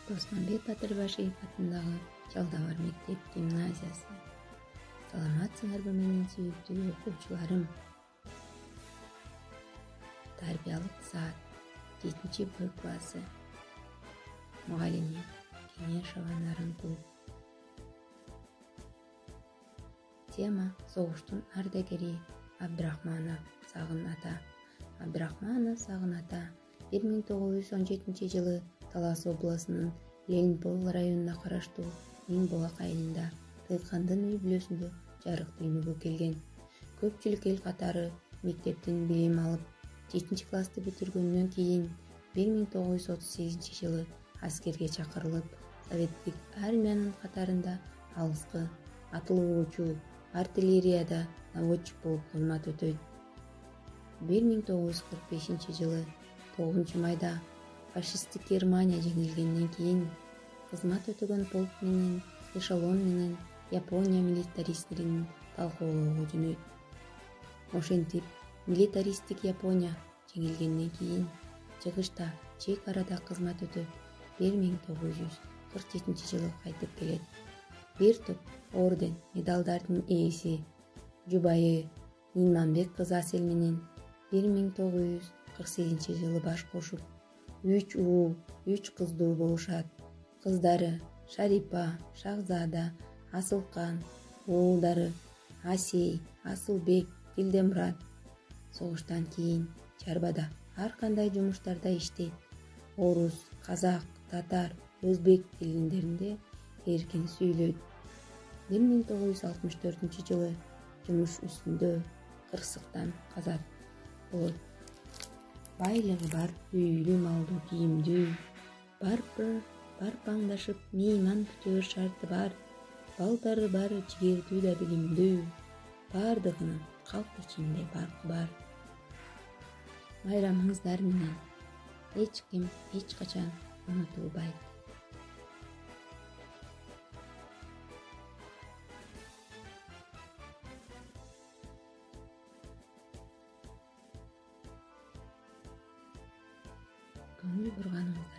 Досмонбек Батырбашев атындагы Жалдабар мектеп-гимназиясы. Саламатсыңарбы менин сүйүктүү окуучуларым. Тарбиялык саат 7-Б классы. Мугалими Кеңешова Нарынкул. Тема: согуштун ардагери Абдрахманов Сагын ата. Абдрахманов Сагын ата 1917 жылы Талас областынын Ленинпол районуна караштуу Миңбулак айылында тыйкандын үй бүлөсүндө жарык дүйнөгө келген. Көпчүлүк эл катары мектептен билим алып, 7-классты бүтүргөндөн кийин 1938 жылы аскерге чакырылып, советтик армиянын катарында алыскы атылуучу артиллерияда наводчик болуп кызмат өтөйт. 1945 жылы 9 майда фашисттик Германия жеңилгенден кийин кызмат өтөгөн полк менен эшелон менен Япония милитаристтерин талкоолоого жөнөйт. Ошентип, милитаристтик Япония жеңилгенден кийин чыгышта чек арада кызмат өтөп, 1947 жылы кайтып келет. Бир топ орден, медалдардын ээси жубайы Ниманбек кызы Асель менен 1948 жылы баш кошуп, 3 уу, 3 кыздуу болушат. Кыздары Шарипа, Шахзада, Асылкан, уулдары Асей, Асылбек, Дилдемурат. Согуштан кийин чарбада ар кандай жумуштарда иштейт. Орус, казак, татар, өзбек тилиндеринде эркин сүйлөйт. 1964 жылы жумуш үстүндө кырсыктан каза болот. Байлыгы бар, үйлүү, малдуу, кийимдүү, барпаңдашып мейман күтөөр шарты бар, балдары бар, жигердүү да билимдүү, бардыгынын калк ичинде баркы бар. Майрамыңыздар менен эч ким эч качан унутулбайт. Көңүл бурганыңыздар